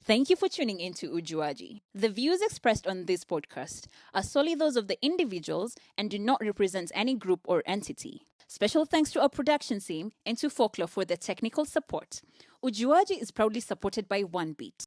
Thank you for tuning in to Ujuaji. The views expressed on this podcast are solely those of the individuals and do not represent any group or entity. Special thanks to our production team and to Folklore for their technical support. Ujuaji is proudly supported by One Beat.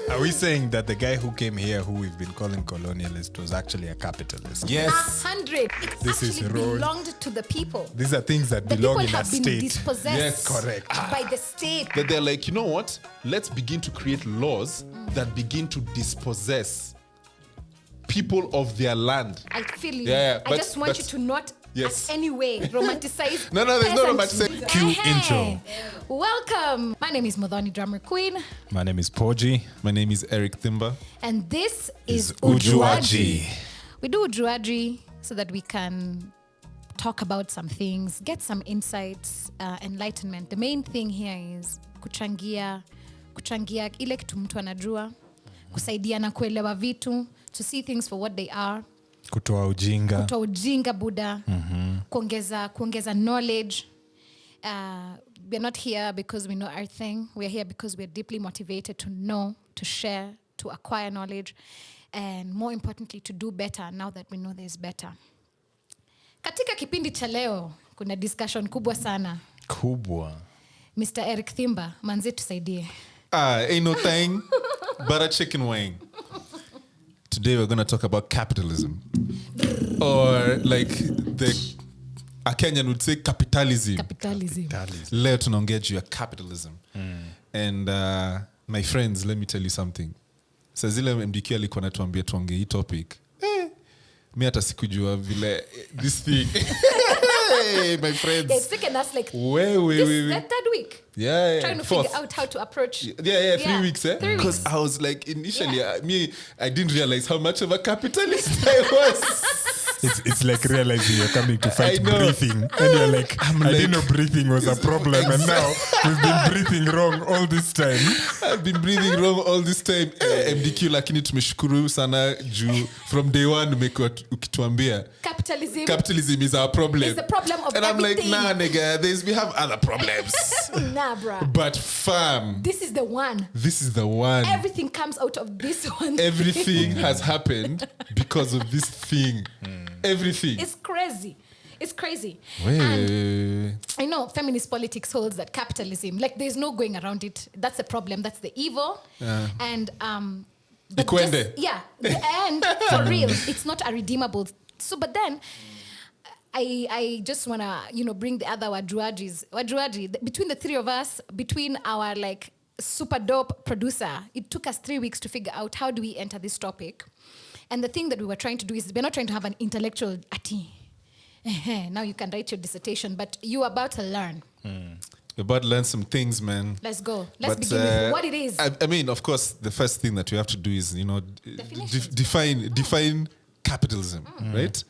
Are we saying that the guy who came here, who we've been calling colonialist, was actually a capitalist? Yes. 100. It This is actually road. belonged to the people. These are things that The belong people in a have been state. dispossessed Yes, correct. by the state. That they're like, you know what? Let's begin to create laws that begin to dispossess people of their land. I feel you. Yeah, I but- just want but- you to not Yes. at any way romanticize. No, there's no peasantry. romanticizing. Cue Hey. intro. Welcome. My name is Modhani Drummer Queen, My name is Poji. My name is Eric Thimba. and this is Ujuaji. We do Ujuaji so that we can talk about some things, get some insights, enlightenment. The main thing here is kuchangia ile kitu mtu anajua, kusaidiana kuelewa vitu, to see things for what they are. Kutoa ujinga. Kutoa ujinga Buddha, kuongeza knowledge. We're not here because we know our thing. We're here because we're deeply motivated to know, to share, to acquire knowledge, and more importantly, to do better now that we know there's better. Katika kipindi cha leo, kuna discussion kubwa sana. Kubwa. Mr. Eric Thimba, manzi tusaidie. Ain't no thing but a chicken wing. Today we're going to talk about capitalism. Or like a Kenyan would say capitalism. Capitalism. Leo tunaongea juu ya capitalism. And my friends, let me tell you something. Sa zile MDQ alikuwa natuambia tuongee hii topic. Mi hata sikujua vile this thing. Hey, my friends. Yeah, it's taken us like Wait. that week. Yeah. Trying to Fourth. figure out how to approach. Yeah, 3 weeks, eh? 3 Because weeks. I was like, initially, I didn't realize how much of a capitalist I was. It's like realizing you're coming to fight I know. breathing. And you're like, I didn't know breathing was a problem. And now we've been breathing wrong all this time. I've been breathing wrong all this time. MDQ lakini tumeshukuru sana juu from day one umekuwa ukituambia capitalism is our problem. It's the problem of and everything. I'm like, nah, nigga, we have other problems. Nah, bruh. But fam, This is the one. this is the one. Everything comes out of this one. Everything has happened because of this thing. Everything. It's crazy. It's crazy. Wait. And I know feminist politics holds that capitalism, like there's no going around it. That's the problem. That's the evil. And but Ikwende. and for real, it's not a redeemable. So, but then I just wanna bring the other Wajuaji between the three of us, between our like super dope producer. It took us 3 weeks to figure out how do we enter this topic. And the thing that we were trying to do is we're not trying to have an intellectual now you can write your dissertation, but you're about to learn. We're about to learn some things, man. Let's go. Let's But, begin with what it is. I mean, of course, the first thing that we have to do is, Definitions. define capitalism, right?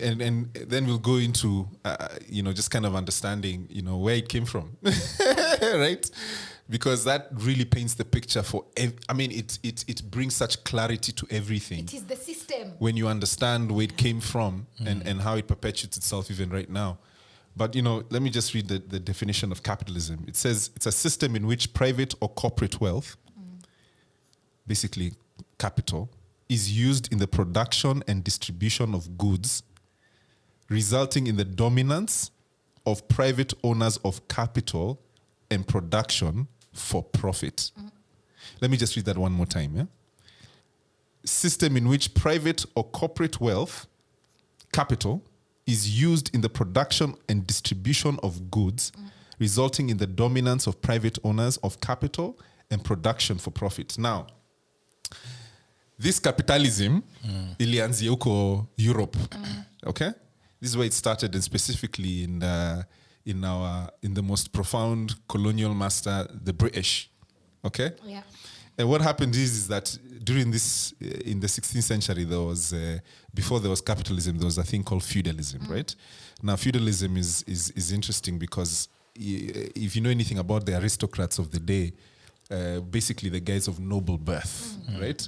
And then we'll go into, just kind of understanding, where it came from, right? Because that really paints the picture for. It brings such clarity to everything. It is the system. When you understand where it came from and how it perpetuates itself even right now. But, let me just read the definition of capitalism. It says it's a system in which private or corporate wealth, basically capital, is used in the production and distribution of goods, resulting in the dominance of private owners of capital and production for profit. Let me just read that one more time. Yeah? System in which private or corporate wealth, capital, is used in the production and distribution of goods, resulting in the dominance of private owners of capital and production for profit. Now, this capitalism, ilianzia huko Europe, okay? This is where it started, and specifically in the most profound colonial master, the British, okay? Yeah. And what happened is that during this, in the 16th century, there was, before there was capitalism, there was a thing called feudalism, right? Now, feudalism is interesting because if you know anything about the aristocrats of the day, basically the guys of noble birth, right?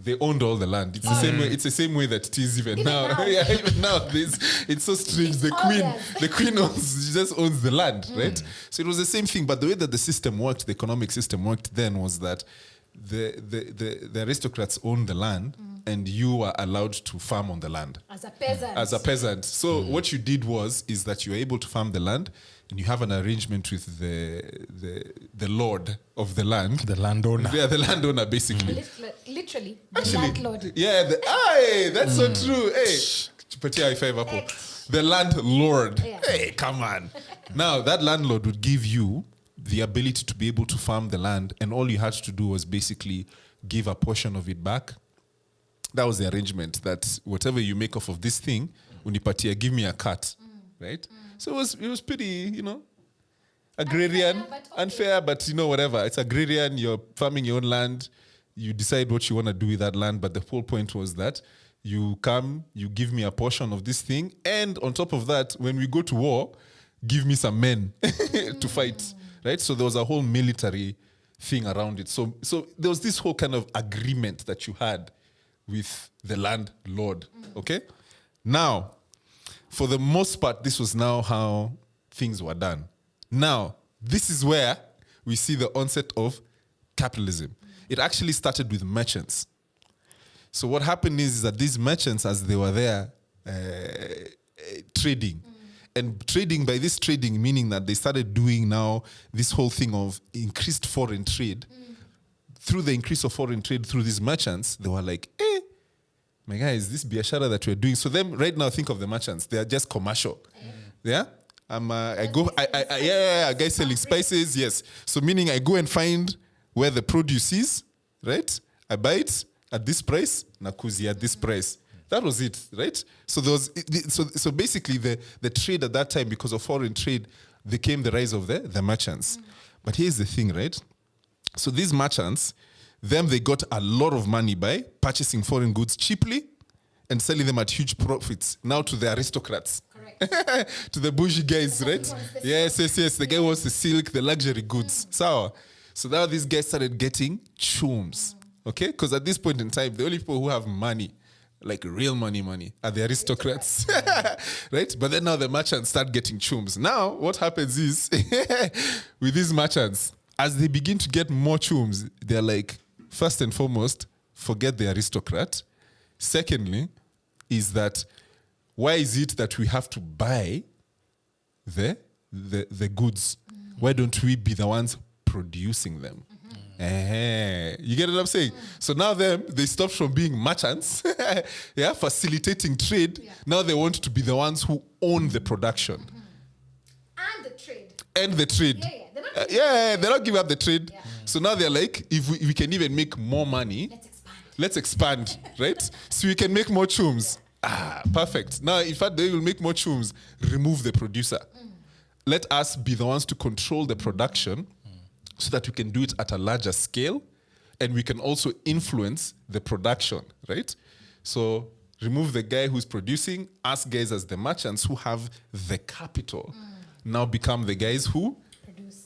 They owned all the land. It's the same way. It's the same way that it is even now. Yeah, even now, it's so strange. The queen she just owns the land, right? So it was the same thing. But the way that the system worked, the economic system worked then, was that the aristocrats owned the land, and you were allowed to farm on the land As a peasant. as a peasant. So what you did is that you were able to farm the land, and you have an arrangement with the lord of the land. The landowner. Yeah, the landowner, basically. Literally, the landlord. Yeah, that's so true. Hey, Chipatia high five apple. The landlord. Yeah. Hey, come on. Now, that landlord would give you the ability to be able to farm the land, and all you had to do was basically give a portion of it back. That was the arrangement, that whatever you make off of this thing, unipatia, give me a cut, right? So it was pretty, agrarian, unfair, but whatever. It's agrarian. You're farming your own land. You decide what you want to do with that land. But the whole point was that you come, you give me a portion of this thing, and on top of that, when we go to war, give me some men to fight, right? So there was a whole military thing around it. So there was this whole kind of agreement that you had with the landlord, okay? Now, for the most part, this was now how things were done. Now, this is where we see the onset of capitalism. It actually started with merchants. So what happened is that these merchants, as they were there trading, and trading, by this trading, meaning that they started doing now this whole thing of increased foreign trade. Through the increase of foreign trade through these merchants, they were like, my guys, this biashara that we're doing. So them right now, think of the merchants. They are just commercial. Yeah? A guy selling spices, yes. So meaning I go and find where the produce is, right? I buy it at this price, nakuzi at this price. That was it, right? So there was, so basically the trade at that time, because of foreign trade, became the rise of the merchants. But here's the thing, right? So these merchants, they got a lot of money by purchasing foreign goods cheaply and selling them at huge profits. Now to the aristocrats. Correct. To the bougie guys, right? Yes. The guy wants the silk, the luxury goods. So now these guys started getting chums. Okay? Because at this point in time, the only people who have money, like real money, are the aristocrats. Right? But then now the merchants start getting chums. Now, what happens is, with these merchants, as they begin to get more chums, they're like, first and foremost, forget the aristocrat. Secondly, is that why is it that we have to buy the goods? Why don't we be the ones producing them? You get what I'm saying? So now they stopped from being merchants, facilitating trade. Yeah. Now they want to be the ones who own the production. And the trade. They're not giving up the trade. Yeah. So now they're like, if we can even make more money, let's expand, right? So we can make more chums. Perfect. Now, in fact, they will make more chums, remove the producer. Let us be the ones to control the production so that we can do it at a larger scale, and we can also influence the production, right? So remove the guy who's producing, us guys as the merchants who have the capital now become the guys who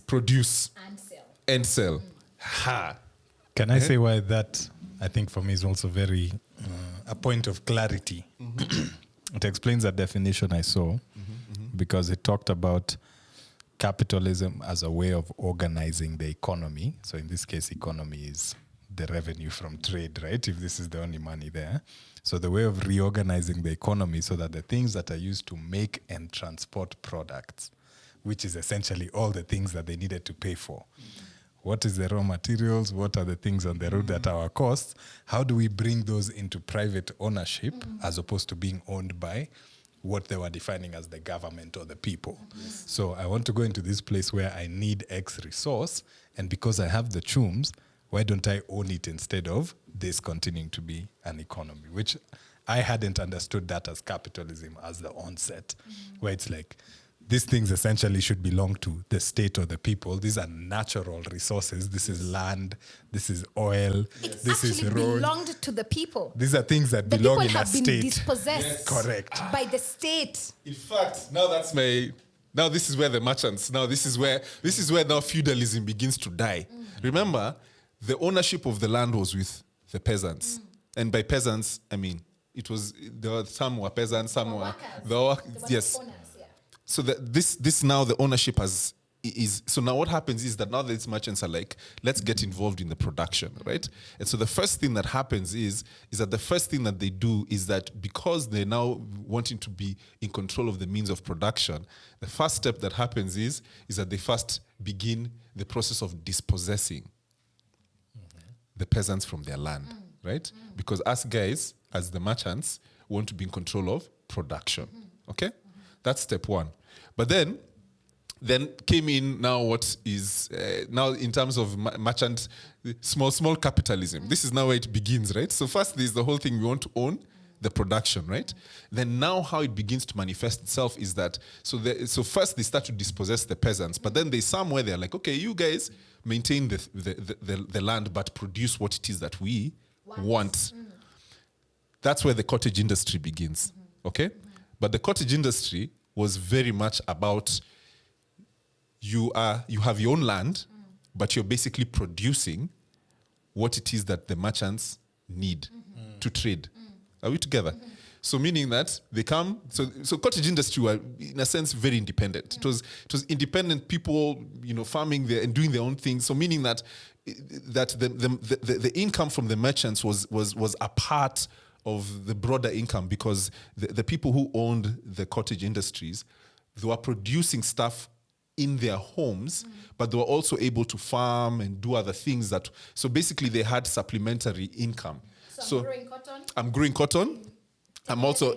produce and sell. Can I say why that, I think for me, is also very a point of clarity? It explains that definition I saw because it talked about capitalism as a way of organizing the economy. So in this case, economy is the revenue from trade, right? If this is the only money there. So the way of reorganizing the economy so that the things that are used to make and transport products, which is essentially all the things that they needed to pay for. What is the raw materials? What are the things on the road that are our costs? How do we bring those into private ownership as opposed to being owned by what they were defining as the government or the people? Yes. So I want to go into this place where I need X resource, and because I have the chums, why don't I own it instead of this continuing to be an economy? Which I hadn't understood that as capitalism as the onset, where it's like, these things essentially should belong to the state or the people. These are natural resources. This is land. This is oil. This is road. It belonged to the people. These are things that belong in a state. The people have been dispossessed. Correct. By the state. In fact, now this is where the merchants. Now this is where now feudalism begins to die. Remember, the ownership of the land was with the peasants. And by peasants, I mean, some were peasants, some were... Yes. Owners, yeah. So this now, the ownership is... So now what happens is that now these merchants are like, let's get involved in the production, right? And so the first thing that happens is that the first thing that they do is that because they're now wanting to be in control of the means of production, the first step that happens is that they first begin the process of dispossessing the peasants from their land, right? Because us guys, as the merchants, want to be in control of production, okay? That's step one. But then came in now what is now in terms of merchant, small capitalism. This is now where it begins, right? So first there's the whole thing, we want to own the production, right? Then now how it begins to manifest itself is that, so first they start to dispossess the peasants, but then there's somewhere they're like, okay, you guys maintain the land, but produce what it is that we want. That's where the cottage industry begins, okay? But the cottage industry was very much about you have your own land, but you're basically producing what it is that the merchants need to trade. Are we together? So meaning that they come, so cottage industry were in a sense very independent. It was independent people, farming there and doing their own things. So meaning that the income from the merchants was a part of the broader income, because the people who owned the cottage industries, they were producing stuff in their homes, but they were also able to farm and do other things so basically they had supplementary income. So I'm growing cotton. I'm growing cotton. I'm also,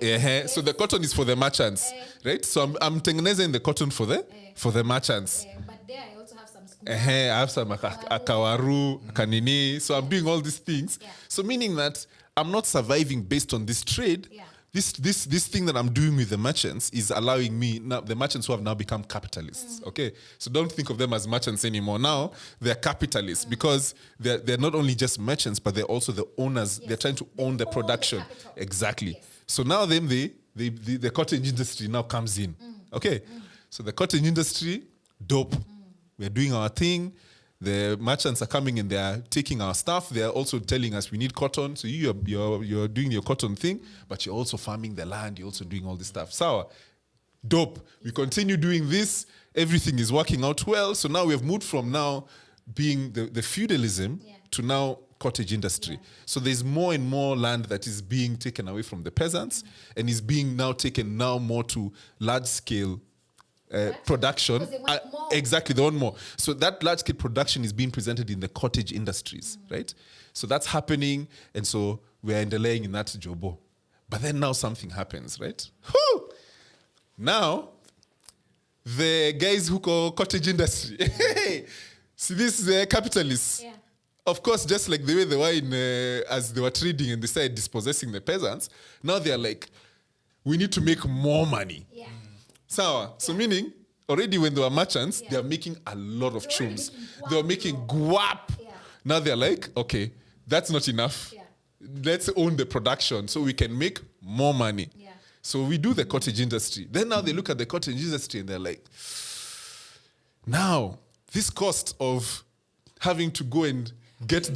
so the cotton is for the merchants, right? So I'm tengenezing the cotton for the merchants. But there I also have some school. I have some akawaru, kanini. So I'm doing all these things. Yeah. So meaning that I'm not surviving based on this trade. Yeah. This thing that I'm doing with the merchants is allowing me, now the merchants who have now become capitalists, okay? So don't think of them as merchants anymore. Now they're capitalists because they're not only just merchants, but they're also the owners. Yes. They're trying to own the production. capital. Exactly. Yes. So now the cottage industry now comes in, okay? So the cottage industry, dope. We're doing our thing. The merchants are coming and they're taking our stuff. They're also telling us we need cotton. So you're doing your cotton thing, but you're also farming the land. You're also doing all this stuff. Sour, dope. We continue doing this. Everything is working out well. So now we have moved from now being the feudalism to now cottage industry. So there's more and more land that is being taken away from the peasants and is being now taken now more to large scale production. Because they want more. Exactly, they want more. So that large-scale production is being presented in the cottage industries, right? So that's happening, and so we're endelaying in that jobo. But then now something happens, right? Whew! Now, the guys who call cottage industry, see, this is capitalists. Yeah. Of course, just like the way they were as they were trading and they started dispossessing the peasants, now they're like, we need to make more money. Yeah. So meaning, already when they were merchants, they are making a lot of chums. They were making guap. Yeah. Now they're like, okay, that's not enough. Yeah. Let's own the production so we can make more money. Yeah. So we do the cottage industry. Then now they look at the cottage industry and they're like, now this cost of having to go and get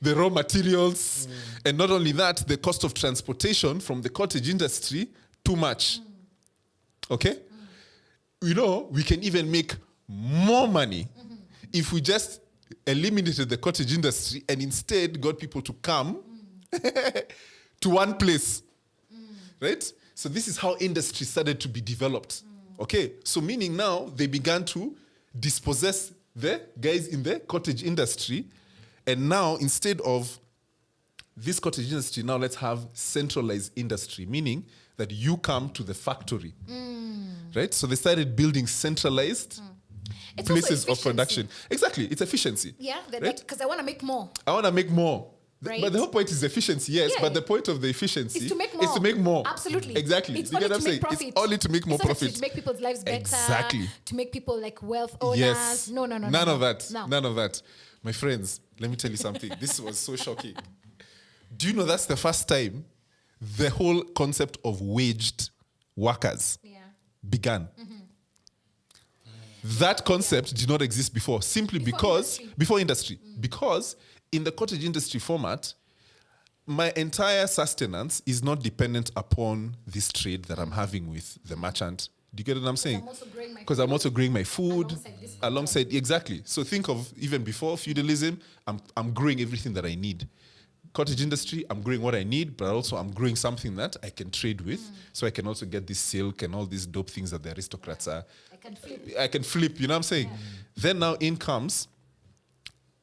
the raw materials, and not only that, the cost of transportation from the cottage industry, too much. Okay? We can even make more money if we just eliminated the cottage industry and instead got people to come to one place. Right? So this is how industry started to be developed. Okay? So meaning now they began to dispossess the guys in the cottage industry, and now instead of this cottage industry, now let's have centralized industry, meaning that you come to the factory. Right? So they started building centralized It's places also of production. Exactly. It's efficiency. Yeah, right? because I want to make more. I want to make more. Right. But the whole point is efficiency, yes. Yeah. But the point of the efficiency Is to make more. is to make more. Absolutely. Exactly. It's You only get what I'm to make saying? profit. It's only to make more It's only profit. to make people's lives better. Exactly. To make people like wealth owners. Yes. No. None of that. No. None of that. My friends, let me tell you something. This was so shocking. Do you know that's the first time the whole concept of waged workers Yeah. began? That concept did not exist before, simply because industry. before industry. Because in the cottage industry format, my entire sustenance is not dependent upon this trade that I'm having with the merchant. Do you get what I'm saying? I'm also growing my Because I'm also growing my food alongside this alongside, exactly. So think of even before feudalism, I'm growing everything that I need. Cottage industry, I'm growing what I need, but also I'm growing something that I can trade with, so I can also get this silk and all these dope things that the aristocrats are. I can flip, you know what I'm saying? Yeah. Then now in comes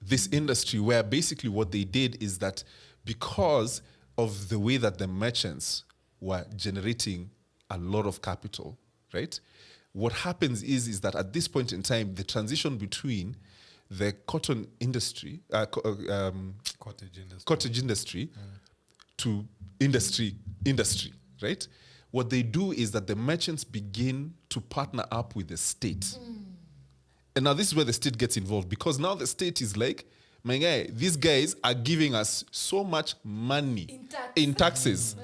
this industry where basically what they did is that because of the way that the merchants were generating a lot of capital, right? What happens is that at this point in time, the transition between the cotton industry, cottage industry to industry, right? What they do is that the merchants begin to partner up with the state. And now this is where the state gets involved, because now the state is like, my guy, these guys are giving us so much money in taxes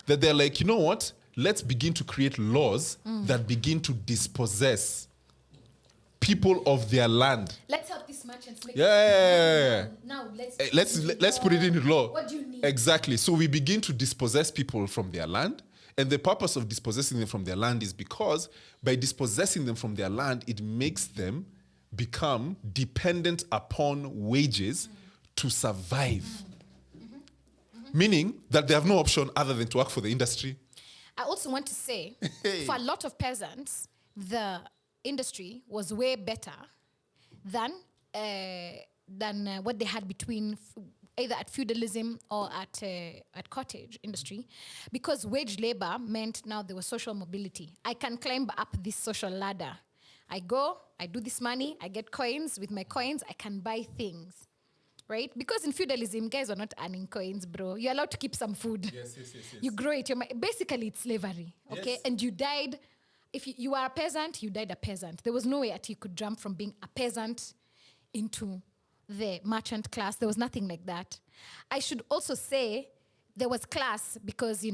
that they're like, you know what? Let's begin to create laws that begin to dispossess people of their land. Let's help these merchants make Now let's put it in law. What do you need? Exactly. So we begin to dispossess people from their land. And the purpose of dispossessing them from their land is because by dispossessing them from their land, it makes them become dependent upon wages to survive. Meaning that they have no option other than to work for the industry. I also want to say, for a lot of peasants, the industry was way better than what they had between either at feudalism or at cottage industry, because wage labor meant now there was social mobility. I can climb up this social ladder. I go, I do this money, I get coins. With my coins, I can buy things. Right? Because in feudalism, guys are not earning coins, bro. You're allowed to keep some food. Yes. You grow it. Basically, it's slavery. Okay? Yes. And you died. If you are a peasant, you died a peasant. There was no way that you could jump from being a peasant into the merchant class. There was nothing like that. I should also say there was class because,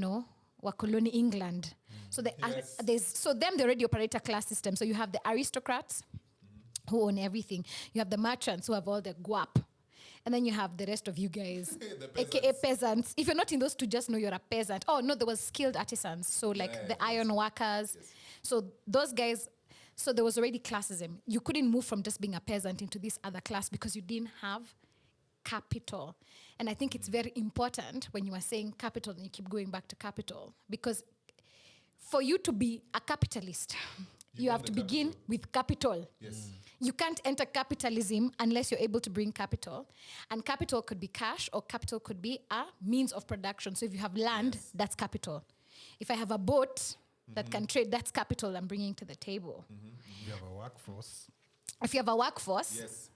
we're colony England. So they already operate a class system. So you have the aristocrats who own everything. You have the merchants who have all the guap. And then you have the rest of you guys, aka peasants. If you're not in those two, just know you're a peasant. Oh, no, there was skilled artisans. So the iron workers. Yes. So those guys, so there was already classism. You couldn't move from just being a peasant into this other class because you didn't have capital. And I think it's very important when you are saying capital and you keep going back to capital, because for you to be a capitalist, you have to begin with capital. Yes. You can't enter capitalism unless you're able to bring capital. And capital could be cash, or capital could be a means of production. So if you have land, that's capital. If I have a boat that can trade, that's capital I'm bringing to the table. You have a workforce. If you have a workforce. Yes.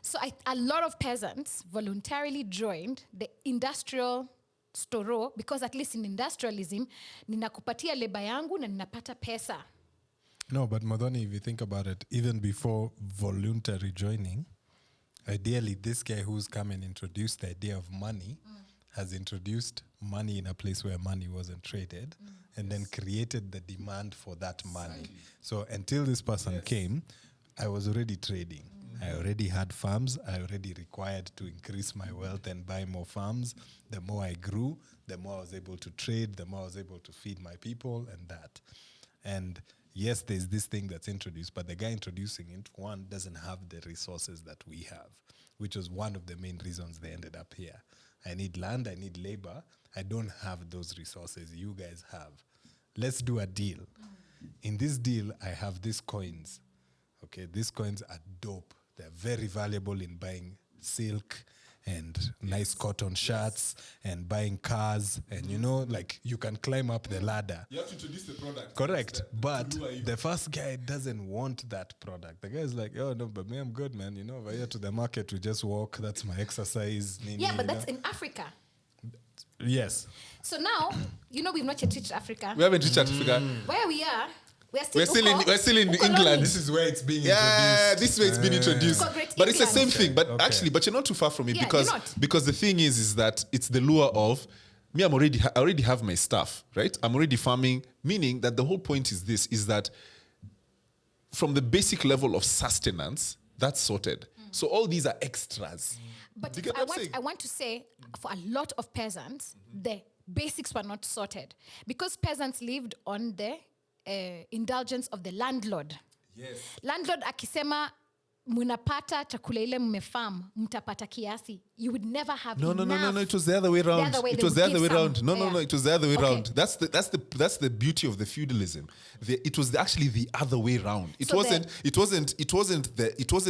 So a lot of peasants voluntarily joined the industrial storo, because at least in industrialism, ninakupatia leba yangu na ninapata pesa. No, but Modoni, if you think about it, even before voluntary joining, ideally this guy who's come and introduced the idea of money has introduced money in a place where money wasn't traded and then created the demand for that money. So until this person came, I was already trading. I already had farms. I already required to increase my wealth and buy more farms. The more I grew, the more I was able to trade, the more I was able to feed my people and that. And yes, there's this thing that's introduced, but the guy introducing it, one, doesn't have the resources that we have, which was one of the main reasons they ended up here. I need land, I need labor. I don't have those resources you guys have. Let's do a deal. In this deal, I have these coins. Okay, these coins are dope. They're very valuable in buying silk and nice cotton shirts and buying cars. And, you can climb up the ladder. You have to introduce the product. Correct. But the first guy doesn't want that product. The guy's like, oh, no, but me, I'm good, man. Over here to the market, we just walk. That's my exercise. Yeah, but that's in Africa. Yes. So now, we've not yet reached Africa. We haven't reached Africa. Where we are, we're still in England. This is where it's being introduced. Yeah, this is where it's been introduced. But it's the same thing. But actually, but you're not too far from it, because the thing is that it's the lure of me. I already have my stuff, right? I'm already farming, meaning that the whole point is that from the basic level of sustenance, that's sorted. So all these are extras. But Do you get what I'm saying? I want to say, for a lot of peasants, the basics were not sorted because peasants lived on the indulgence of the landlord. Yes. Landlord akisema munapata chakula ile mmefarm mtapata kiasi, you would never have No, enough. it was the other way around. It was the other way around. No, it was the other way Okay. around. That's the beauty of the feudalism. It was actually the other way around. It So wasn't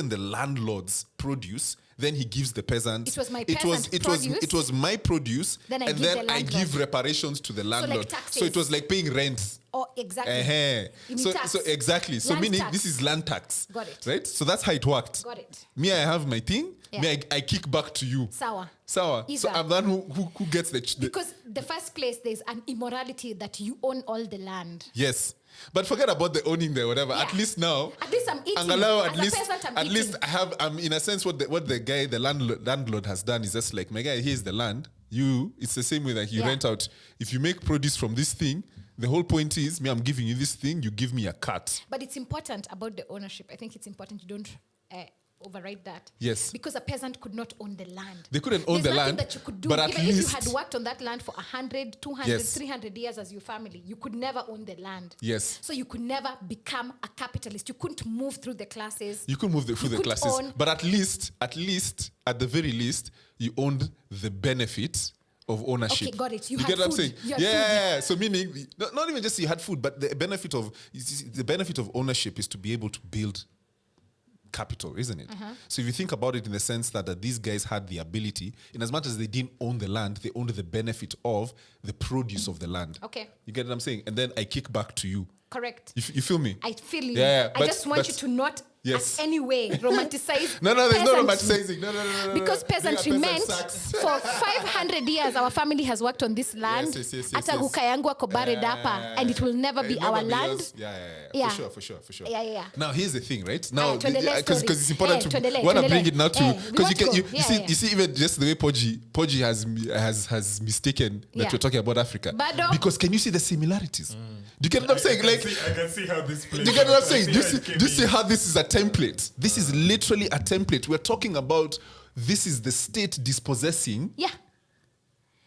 the landlord's produce. Then he gives the peasant. It was my peasant's produce. It was my produce. Then I and give then the I landlord. give reparations to the landlord. taxes. So it was like paying rent. Oh, exactly. Uh-huh. You need tax. So exactly. So Land meaning tax. this is land tax. Got it. Right? So that's how it worked. Got it. Me, I have my thing. Yeah. Me, I kick back to you. Sour. So Either. I'm the one who gets the Because the first place, there's an immorality that you own all the land. yes. But forget about the owning there, whatever. Yeah. At least now, At least I'm eating. Angalau, As a peasant, I'm at eating. least I have. In a sense, what the landlord has done is just like, my guy, here's the land. It's the same way that you Yeah. rent out. If you make produce from this thing, the whole point is, I'm giving you this thing. You give me a cut. But it's important about the ownership. I think it's important you don't override that. Yes. Because a peasant could not own the land. They couldn't own There's the nothing land, that you could do. but at Even if you least- had worked on that land for 100, 200, Yes. 300 years as your family, you could never own the land. Yes. So you could never become a capitalist. You couldn't move through the classes. You could move through the could classes, own- but at the very least, you owned the benefit of ownership. Okay, got it. You get had what I'm food. saying? You had Yeah. So meaning, not even just you had food, but the benefit of ownership is to be able to build capital, isn't it? So if you think about it in the sense that these guys had the ability, in as much as they didn't own the land, they owned the benefit of the produce of the land. Okay. You get what I'm saying? And then I kick back to you. Correct. You feel me? I feel you. Yeah, I just want you to not yes. at any way romanticize. No, there's no peasantry. romanticizing. No. Because peasantry Peasant meant sucks. for 500 years our family has worked on this land. Yes. Hata guka yangu ako buried hapa, and it will never be our land. Yours. Yeah. Yeah. For sure. Yeah. Now here's the thing, right? Now tuendelee because story. it's important to Tuendelee, want to tuendelee. bring it now to We because want to go. you see even just the way Poji has mistaken that Yeah. we're talking about Africa. Bado. Because can you see the similarities? Do you get what I'm saying? Like, I can see how this plays. do you get what I'm saying? I Do can you see how this is a template? This is literally a template. We're talking about this is the state dispossessing Yeah.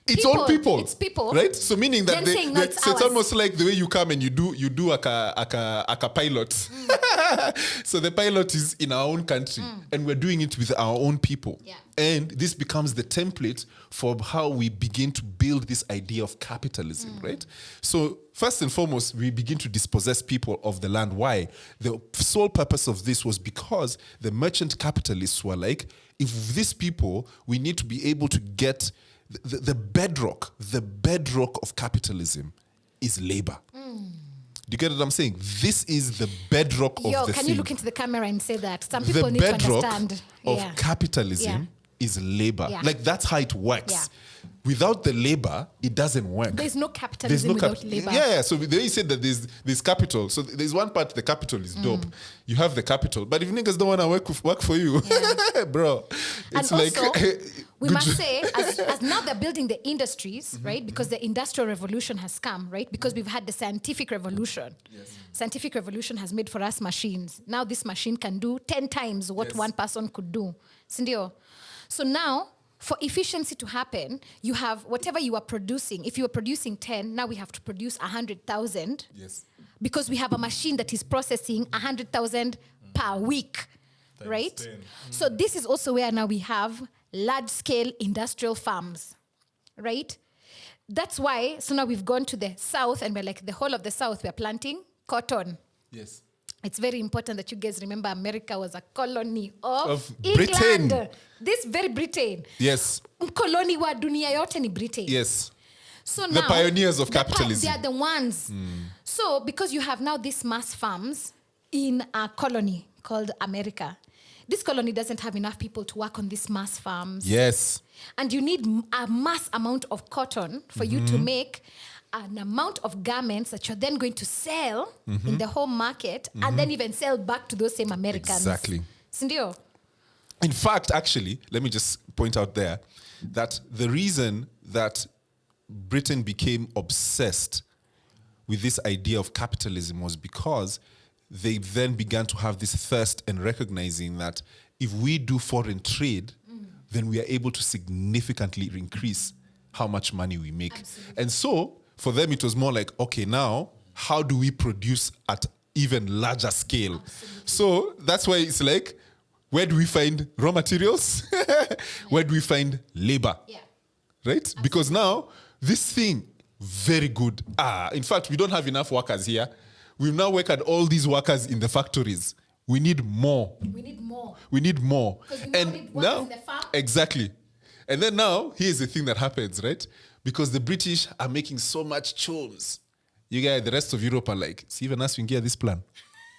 its own people. It's people. Right? So meaning that Then saying, no, it's so it's ours. almost like the way you come and you do a pilot. So the pilot is in our own country and we're doing it with our own people. Yeah. And this becomes the template for how we begin to build this idea of capitalism, right? So first and foremost, we begin to dispossess people of the land. Why? The sole purpose of this was because the merchant capitalists were like, if these people, we need to be able to get the bedrock of capitalism is labor. Do you get what I'm saying? This is the bedrock of the Can thing. you look into the camera and say that? Some people The need to bedrock understand. of capitalism is labor. Yeah. Like that's how it works. Yeah. Without the labor, it doesn't work. There's no capitalism without labor. Yeah. So the way you said that there's capital. So there's one part the capital is dope. You have the capital, but if niggas don't want to work for you, bro, it's And like also, we good must jo- say, as now they're building the industries, right? Because the industrial revolution has come, right? Because we've had the scientific revolution. Scientific revolution has made for us machines. Now this machine can do 10 times what one person could do. Sindio? So now, for efficiency to happen, you have whatever you are producing. If you are producing 10, now we have to produce 100,000. Yes. Because we have a machine that is processing 100,000 per week, right? 10. So this is also where now we have large-scale industrial farms, right? That's why, so now we've gone to the south and we're like, the whole of the south, we're planting cotton. Yes. It's very important that you guys remember America was a colony of Britain. England. This very Britain. Yes. Colony wa dunia yote ni Britain. Yes. So The now, pioneers of capitalism. They are the ones. So because you have now these mass farms in a colony called America, this colony doesn't have enough people to work on these mass farms. Yes. And you need a mass amount of cotton for you to make an amount of garments that you're then going to sell in the home market and then even sell back to those same Americans. Exactly. Sindio? In fact, actually, let me just point out there that the reason that Britain became obsessed with this idea of capitalism was because they then began to have this thirst and recognizing that if we do foreign trade, then we are able to significantly increase how much money we make. Absolutely. And so for them, it was more like, okay, now how do we produce at even larger scale? Absolutely. So that's why it's like, where do we find raw materials? Where do we find labor? Yeah. Right? Because now this thing, very good. In fact, we don't have enough workers here. We've now worked all these workers in the factories. We need more. We need more. We need more. Because we now need workers in the farm. Exactly. And then now, here's the thing that happens, right? Because the British are making so much chomes. You guys, the rest of Europe are like, see, even us, we can get this plan.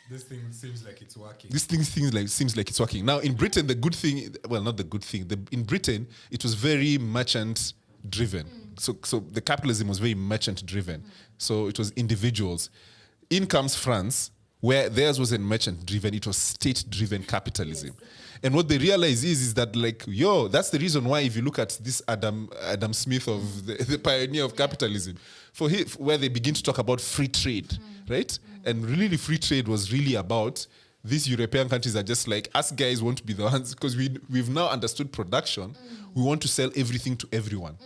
This thing seems like it's working. This thing seems like it's working. Now, in Britain, the good thing, well, not the good thing. In Britain, it was very merchant driven. So the capitalism was very merchant driven. So it was individuals. In comes France, where theirs wasn't merchant driven, it was state driven capitalism. Yes. And what they realize is that like, that's the reason why if you look at this Adam Smith of the pioneer of capitalism, where they begin to talk about free trade, right? And really free trade was really about these European countries are just like, us guys want to be the ones, because we've now understood production. We want to sell everything to everyone.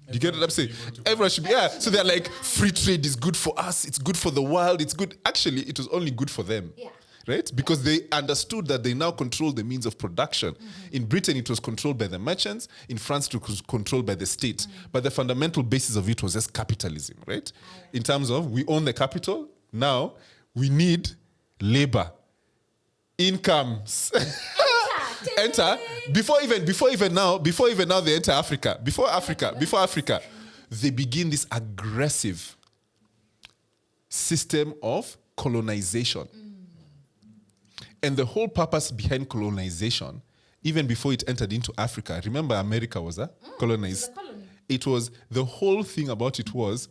Do you get what I'm saying? Everyone should be, So they're like, free trade is good for us. It's good for the world. It's good. Actually, it was only good for them. Yeah. Right? Because they understood that they now control the means of production. In Britain, it was controlled by the merchants. In France, it was controlled by the state. But the fundamental basis of it was just capitalism, right? In terms of, we own the capital. Now, we need labor. Incomes. Enter before even now they enter Africa. Before Africa, they begin this aggressive system of colonization. And the whole purpose behind colonization, even before it entered into Africa, remember America was colonized. It was the whole thing about it was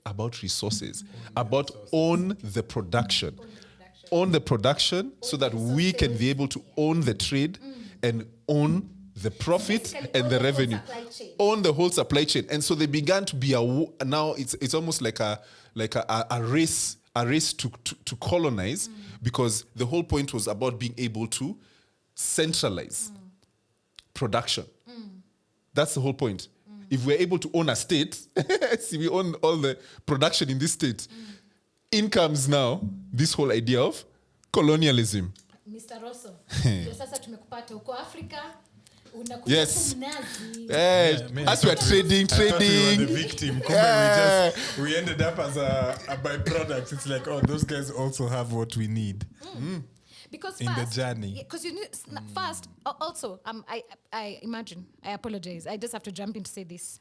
about resources, about own the production. Own the production so that we can be able to own the trade and own the profit and the revenue. Own the whole supply chain. And so they began to be now it's almost like a race to colonize, because the whole point was about being able to centralize production. That's the whole point. If we're able to own a state, see, we own all the production in this state. In comes now this whole idea of colonialism. Mr. Rosso, sasa tumekupata huko Africa. Yes. Man, as we are trading. We were the victim. We ended up as a byproduct. It's like, those guys also have what we need. Because in the journey. Because you need first. Also, I imagine. I apologize. I just have to jump in to say this.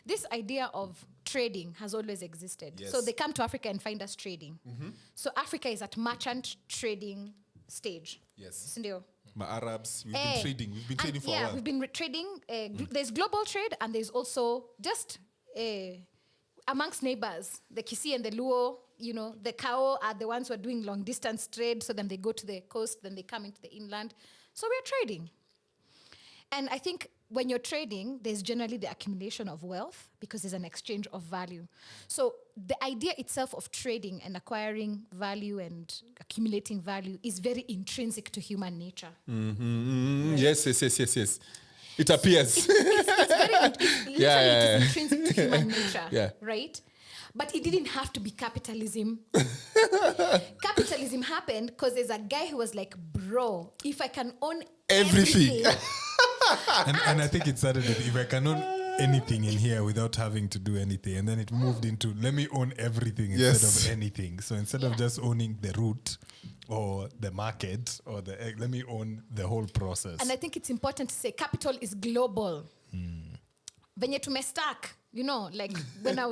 This idea of trading has always existed. Yes. So they come to Africa and find us trading. So Africa is at merchant trading stage. Yes. Sindio? Arabs, we've been trading. We've been trading for a while. We've been trading. There's global trade, and there's also just amongst neighbors. The Kisii and the Luo, the Kao are the ones who are doing long distance trade. So then they go to the coast, then they come into the inland. So we're trading. And I think when you're trading, there's generally the accumulation of wealth because there's an exchange of value. So the idea itself of trading and acquiring value and accumulating value is very intrinsic to human nature. Right? Yes. It appears. It's intrinsic to human nature, Yeah. right? But it didn't have to be capitalism. Capitalism happened because there's a guy who was like, bro, if I can own everything. And I think it started with, if I can own anything in here without having to do anything. And then it moved into, let me own everything instead of anything. So instead of just owning the route or the market or let me own the whole process. And I think it's important to say capital is global. Venye tumestack, like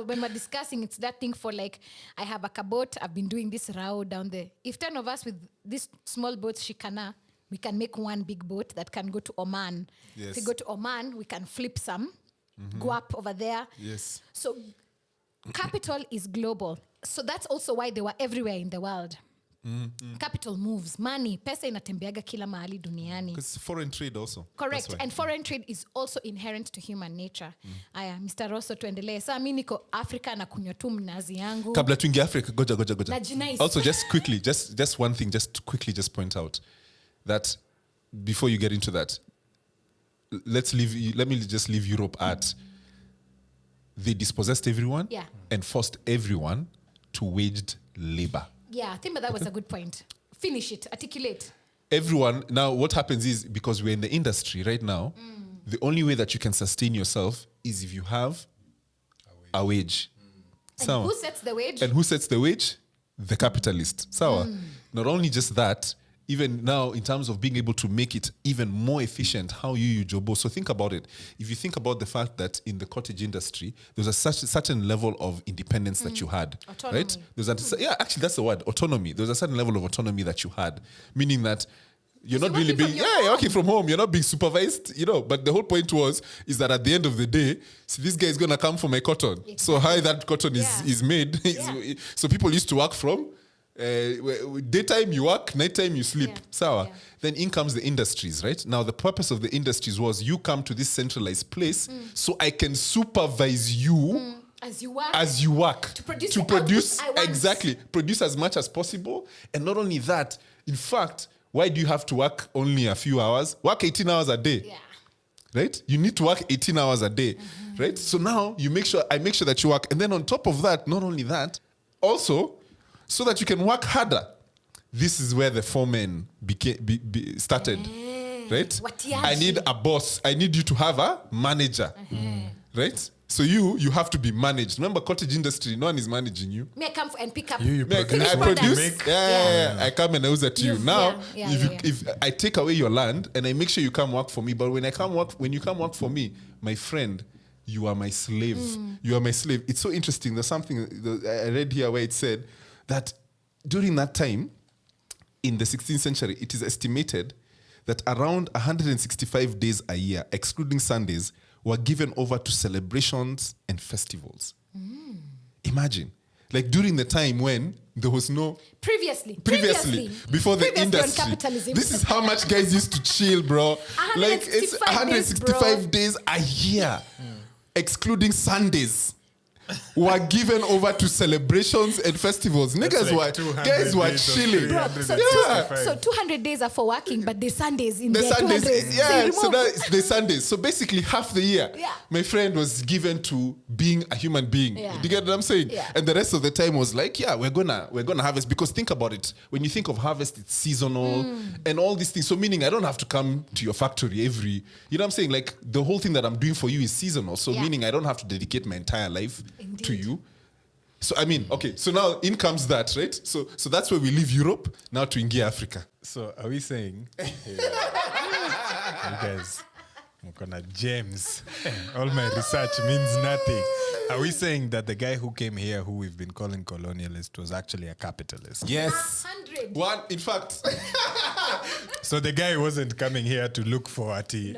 when we're discussing, it's that thing for like, I have a kabot, I've been doing this route down there. If 10 of us with this small boat, Shikana, we can make one big boat that can go to Oman. Yes. If we go to Oman, we can flip some, go up over there. Yes. So capital is global. So that's also why they were everywhere in the world. Capital moves, money, pesa inatembeaga kila mahali duniani. Because foreign trade also. Correct. And foreign trade is also inherent to human nature. Aya, Mr. Rosso, tuendelee. Saa mi niko Africa na kunywa tu mnazi yangu. Kabla tuingie Africa, goja. Najinais. Also, just quickly, just one thing, just to quickly just point out that before you get into that, let me just leave Europe at they dispossessed everyone and forced everyone to waged labor. Yeah, I think that was a good point. Finish it, articulate. Everyone, now what happens is, because we're in the industry right now, the only way that you can sustain yourself is if you have a wage. And who sets the wage? And who sets the wage? The capitalist. Not only just that, even now in terms of being able to make it even more efficient, how you jobo. So think about it. If you think about the fact that in the cottage industry, there's a certain level of independence that you had. Autonomy. Right? Actually that's the word, autonomy. There's a certain level of autonomy that you had, meaning that you're not really being you're working from home, you're not being supervised, but the whole point is that at the end of the day, see, this guy is going to come for my cotton. Exactly. So how that cotton is made so people used to work from daytime you work, nighttime you sleep. Then in comes the industries, right? Now the purpose of the industries was you come to this centralized place so I can supervise you as you work to produce exactly, produce as much as possible. And not only that, in fact, why do you have to work only a few hours? Work 18 hours a day. Right? You need to work 18 hours a day. Right? So now I make sure that you work. And then on top of that, not only that, also so that you can work harder. This is where the foreman started, right? I need a boss. I need you to have a manager, right? So you have to be managed. Remember, cottage industry, no one is managing you. Me, I come and pick up. I produce. I come and I use it to you. Now, if I take away your land and I make sure you come work for me, but when you come work for me, my friend, you are my slave. You are my slave. It's so interesting. There's something I read here where it said that during that time, in the 16th century, it is estimated that around 165 days a year, excluding Sundays, were given over to celebrations and festivals. Imagine. Like during the time when there was no... Previously before the industry. On capitalism. This is how much guys used to chill, bro. Like it's 165 days a year, excluding Sundays. Were given over to celebrations and festivals. Niggas guys were chilling. Bro, so 200 days are for working, but the Sundays in the there. Sundays, so that's the Sundays. So basically half the year, my friend was given to being a human being. Do you get what I'm saying? And the rest of the time was like, we're gonna harvest. Because think about it. When you think of harvest, it's seasonal and all these things. So meaning I don't have to come to your factory every, you know what I'm saying? Like the whole thing that I'm doing for you is seasonal. So meaning I don't have to dedicate my entire life to you. So I mean, okay, so now in comes that, right? So that's where we leave Europe, now to Ingia Africa. So are we saying you guys, Mkona James, all my research means nothing. Are we saying that the guy who came here, who we've been calling colonialist, was actually a capitalist? Yes. 100. One, in fact. So the guy wasn't coming here to look for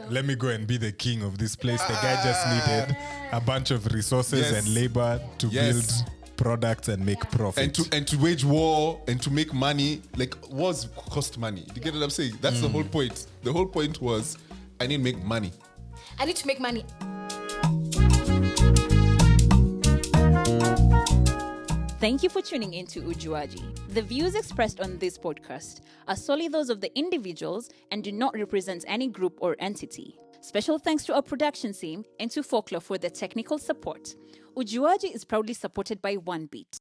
let me go and be the king of this place. The guy just needed a bunch of resources and labor to build products and make profit. And to wage war and to make money. Like, wars cost money. Do you get what I'm saying? That's the whole point. The whole point was, I need to make money. I need to make money. Thank you for tuning in to Ujuaji. The views expressed on this podcast are solely those of the individuals and do not represent any group or entity. Special thanks to our production team and to Folklore for their technical support. Ujuaji is proudly supported by OneBeat.